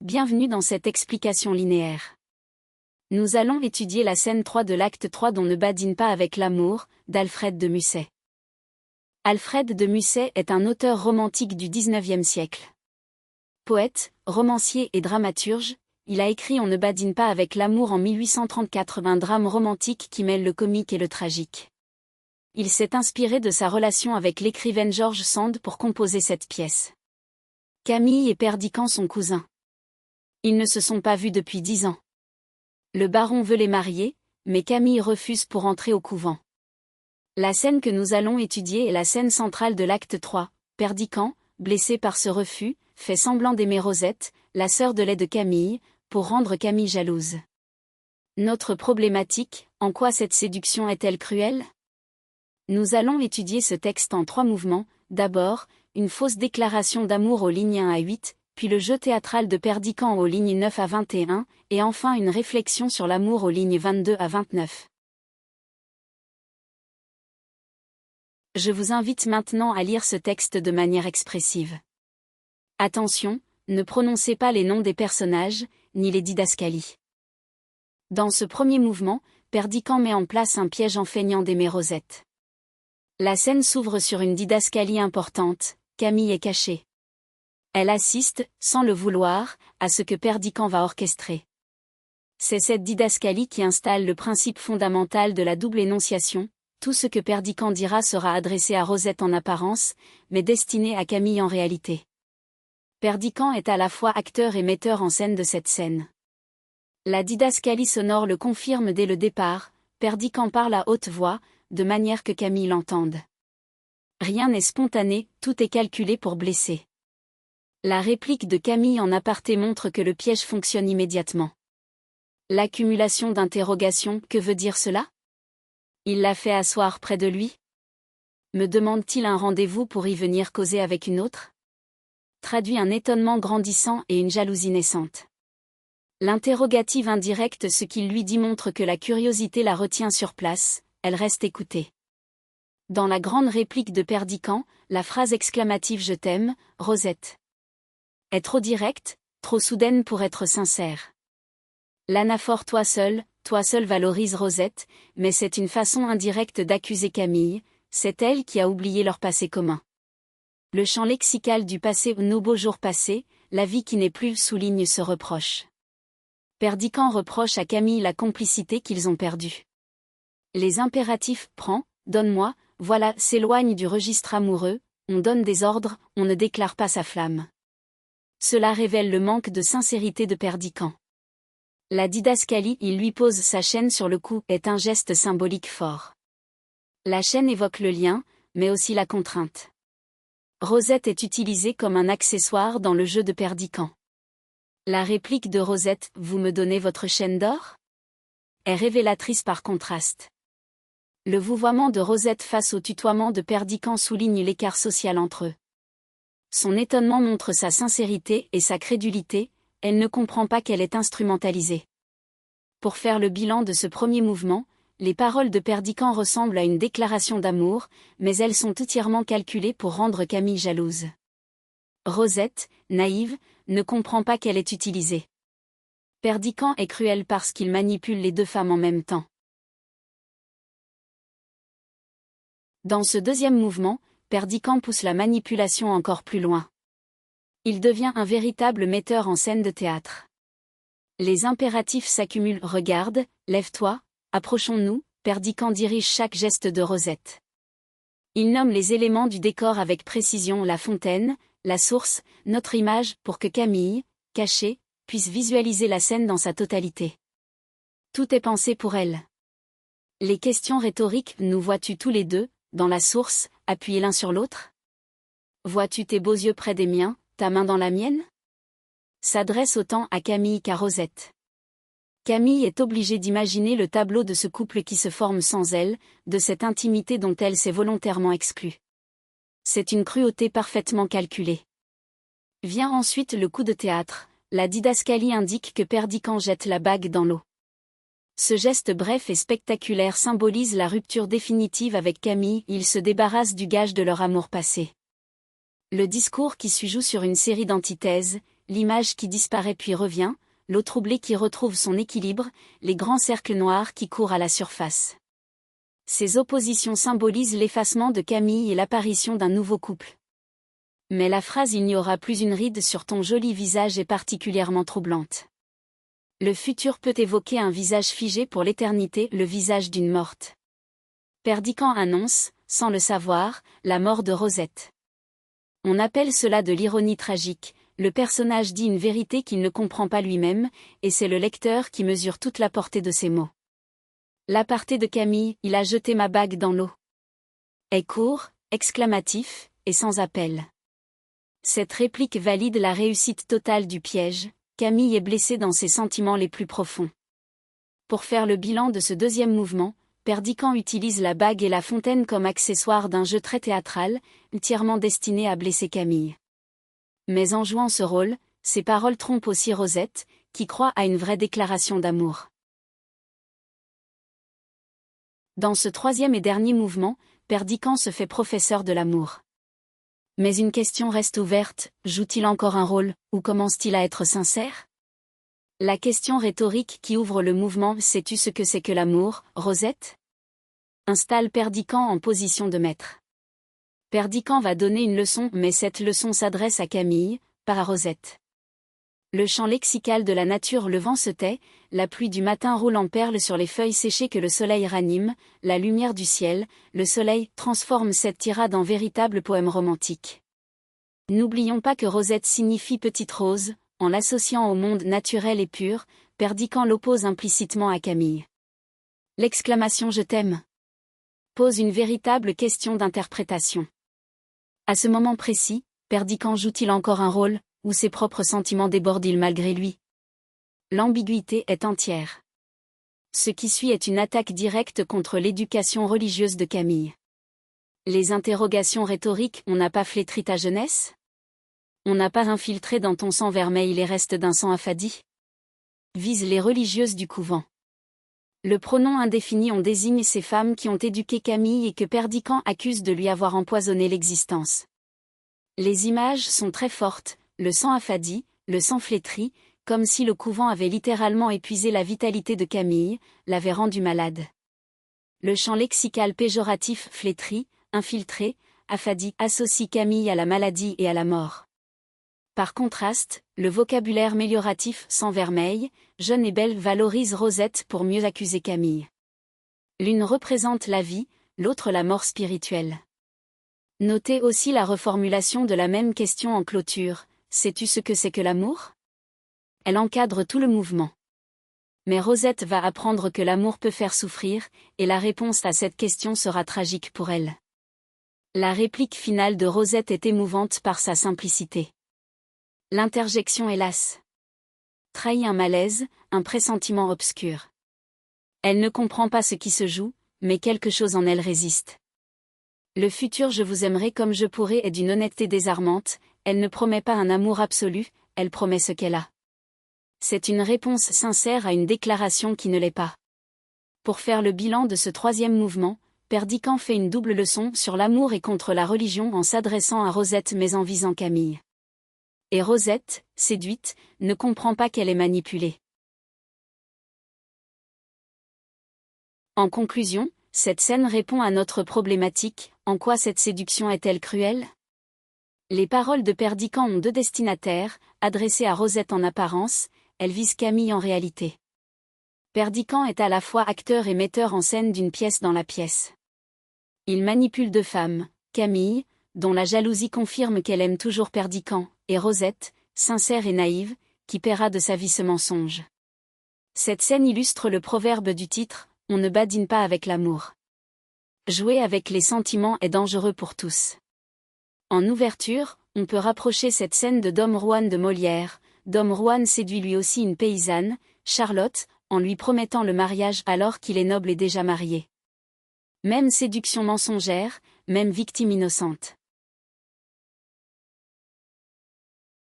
Bienvenue dans cette explication linéaire. Nous allons étudier la scène 3 de l'acte 3 dont ne badine pas avec l'amour, d'Alfred de Musset. Alfred de Musset est un auteur romantique du XIXe siècle. Poète, romancier et dramaturge, il a écrit On ne badine pas avec l'amour en 1834, un drame romantique qui mêle le comique et le tragique. Il s'est inspiré de sa relation avec l'écrivaine George Sand pour composer cette pièce. Camille et Perdiccas sont cousins. Ils ne se sont pas vus depuis 10 ans. Le baron veut les marier, mais Camille refuse pour entrer au couvent. La scène que nous allons étudier est la scène centrale de l'acte 3. Perdiccas, blessé par ce refus, fait semblant d'aimer Rosette, la sœur de lait de Camille, pour rendre Camille jalouse. Notre problématique, en quoi cette séduction est-elle cruelle? Nous allons étudier ce texte en 3 mouvements. D'abord, une fausse déclaration d'amour aux lignes 1 à 8, puis le jeu théâtral de Perdiccas aux lignes 9 à 21, et enfin une réflexion sur l'amour aux lignes 22 à 29. Je vous invite maintenant à lire ce texte de manière expressive. Attention, ne prononcez pas les noms des personnages, ni les didascalies. Dans ce premier mouvement, Perdiccas met en place un piège en feignant d'aimer Rosette. La scène s'ouvre sur une didascalie importante, Camille est cachée. Elle assiste, sans le vouloir, à ce que Perdiccas va orchestrer. C'est cette didascalie qui installe le principe fondamental de la double énonciation. Tout ce que Perdiccas dira sera adressé à Rosette en apparence, mais destiné à Camille en réalité. Perdiccas est à la fois acteur et metteur en scène de cette scène. La didascalie sonore le confirme dès le départ, Perdiccas parle à haute voix, de manière que Camille l'entende. Rien n'est spontané, tout est calculé pour blesser. La réplique de Camille en aparté montre que le piège fonctionne immédiatement. L'accumulation d'interrogations, que veut dire cela? Il l'a fait asseoir près de lui? Me demande-t-il un rendez-vous pour y venir causer avec une autre? Traduit un étonnement grandissant et une jalousie naissante. L'interrogative indirecte ce qu'il lui dit montre que la curiosité la retient sur place, elle reste écoutée. Dans la grande réplique de Perdiccas, la phrase exclamative « Je t'aime, Rosette » est trop directe, trop soudaine pour être sincère. L'anaphore toi seul valorise Rosette, mais c'est une façon indirecte d'accuser Camille, c'est elle qui a oublié leur passé commun. Le champ lexical du passé nos beaux jours passés, la vie qui n'est plus souligne ce reproche. Perdiccas reproche à Camille la complicité qu'ils ont perdue. Les impératifs « prends, donne-moi », voilà s'éloignent du registre amoureux, on donne des ordres, on ne déclare pas sa flamme. Cela révèle le manque de sincérité de Perdiccas. La didascalie, il lui pose sa chaîne sur le cou, est un geste symbolique fort. La chaîne évoque le lien, mais aussi la contrainte. Rosette est utilisée comme un accessoire dans le jeu de Perdiccas. La réplique de Rosette « Vous me donnez votre chaîne d'or » est révélatrice par contraste. Le vouvoiement de Rosette face au tutoiement de Perdiccas souligne l'écart social entre eux. Son étonnement montre sa sincérité et sa crédulité, elle ne comprend pas qu'elle est instrumentalisée. Pour faire le bilan de ce premier mouvement, les paroles de Perdiccas ressemblent à une déclaration d'amour, mais elles sont entièrement calculées pour rendre Camille jalouse. Rosette, naïve, ne comprend pas qu'elle est utilisée. Perdiccas est cruel parce qu'il manipule les deux femmes en même temps. Dans ce deuxième mouvement, Perdiccas pousse la manipulation encore plus loin. Il devient un véritable metteur en scène de théâtre. Les impératifs s'accumulent. Regarde, lève-toi, approchons-nous, Perdiccas dirige chaque geste de Rosette. Il nomme les éléments du décor avec précision, la fontaine, la source, notre image, pour que Camille, cachée, puisse visualiser la scène dans sa totalité. Tout est pensé pour elle. Les questions rhétoriques, nous vois-tu tous les deux, dans la source, appuyés l'un sur l'autre? Vois-tu tes beaux yeux près des miens, ta main dans la mienne? S'adresse autant à Camille qu'à Rosette. Camille est obligée d'imaginer le tableau de ce couple qui se forme sans elle, de cette intimité dont elle s'est volontairement exclue. C'est une cruauté parfaitement calculée. Vient ensuite le coup de théâtre, la didascalie indique que Perdiccas jette la bague dans l'eau. Ce geste bref et spectaculaire symbolise la rupture définitive avec Camille, ils se débarrassent du gage de leur amour passé. Le discours qui suit joue sur une série d'antithèses, l'image qui disparaît puis revient, l'eau troublée qui retrouve son équilibre, les grands cercles noirs qui courent à la surface. Ces oppositions symbolisent l'effacement de Camille et l'apparition d'un nouveau couple. Mais la phrase « Il n'y aura plus une ride sur ton joli visage » est particulièrement troublante. Le futur peut évoquer un visage figé pour l'éternité, le visage d'une morte. Perdiccas annonce, sans le savoir, la mort de Rosette. On appelle cela de l'ironie tragique, le personnage dit une vérité qu'il ne comprend pas lui-même, et c'est le lecteur qui mesure toute la portée de ses mots. L'aparté de Camille, il a jeté ma bague dans l'eau, est court, exclamatif, et sans appel. Cette réplique valide la réussite totale du piège, Camille est blessée dans ses sentiments les plus profonds. Pour faire le bilan de ce deuxième mouvement, Perdiccas utilise la bague et la fontaine comme accessoire d'un jeu très théâtral, entièrement destiné à blesser Camille. Mais en jouant ce rôle, ses paroles trompent aussi Rosette, qui croit à une vraie déclaration d'amour. Dans ce troisième et dernier mouvement, Perdiccas se fait professeur de l'amour. Mais une question reste ouverte, joue-t-il encore un rôle, ou commence-t-il à être sincère? La question rhétorique qui ouvre le mouvement « Sais-tu ce que c'est que l'amour, Rosette ?» installe Perdiccas en position de maître. Perdiccas va donner une leçon, mais cette leçon s'adresse à Camille, pas à Rosette. Le chant lexical de la nature, le vent se tait, la pluie du matin roule en perles sur les feuilles séchées que le soleil ranime, la lumière du ciel, le soleil, transforme cette tirade en véritable poème romantique. N'oublions pas que Rosette signifie petite rose, en l'associant au monde naturel et pur, Perdiccas l'oppose implicitement à Camille. L'exclamation « Je t'aime » pose une véritable question d'interprétation. À ce moment précis, Perdiccas joue-t-il encore un rôle, ou ses propres sentiments débordent-ils malgré lui? L'ambiguïté est entière. Ce qui suit est une attaque directe contre l'éducation religieuse de Camille. Les interrogations rhétoriques « On n'a pas flétri ta jeunesse ? On n'a pas infiltré dans ton sang vermeil les restes d'un sang affadi ?» visent les religieuses du couvent. Le pronom indéfini on désigne ces femmes qui ont éduqué Camille et que Perdiccas accuse de lui avoir empoisonné l'existence. Les images sont très fortes, le sang affadi, le sang flétri, comme si le couvent avait littéralement épuisé la vitalité de Camille, l'avait rendue malade. Le champ lexical péjoratif flétri, infiltré, affadi associe Camille à la maladie et à la mort. Par contraste, le vocabulaire mélioratif sang vermeil, jeune et belle valorise Rosette pour mieux accuser Camille. L'une représente la vie, l'autre la mort spirituelle. Notez aussi la reformulation de la même question en clôture. Sais-tu ce que c'est que l'amour? Elle encadre tout le mouvement. Mais Rosette va apprendre que l'amour peut faire souffrir, et la réponse à cette question sera tragique pour elle. La réplique finale de Rosette est émouvante par sa simplicité. L'interjection hélas trahit un malaise, un pressentiment obscur. Elle ne comprend pas ce qui se joue, mais quelque chose en elle résiste. Le futur je vous aimerai comme je pourrai est d'une honnêteté désarmante, elle ne promet pas un amour absolu, elle promet ce qu'elle a. C'est une réponse sincère à une déclaration qui ne l'est pas. Pour faire le bilan de ce troisième mouvement, Perdiccas fait une double leçon sur l'amour et contre la religion en s'adressant à Rosette mais en visant Camille. Et Rosette, séduite, ne comprend pas qu'elle est manipulée. En conclusion, cette scène répond à notre problématique, en quoi cette séduction est-elle cruelle? Les paroles de Perdiccas ont deux destinataires, adressées à Rosette en apparence, elles visent Camille en réalité. Perdiccas est à la fois acteur et metteur en scène d'une pièce dans la pièce. Il manipule deux femmes, Camille, dont la jalousie confirme qu'elle aime toujours Perdiccas, et Rosette, sincère et naïve, qui paiera de sa vie ce mensonge. Cette scène illustre le proverbe du titre, « On ne badine pas avec l'amour ». Jouer avec les sentiments est dangereux pour tous. En ouverture, on peut rapprocher cette scène de Dom Juan de Molière. Dom Juan séduit lui aussi une paysanne, Charlotte, en lui promettant le mariage alors qu'il est noble et déjà marié. Même séduction mensongère, même victime innocente.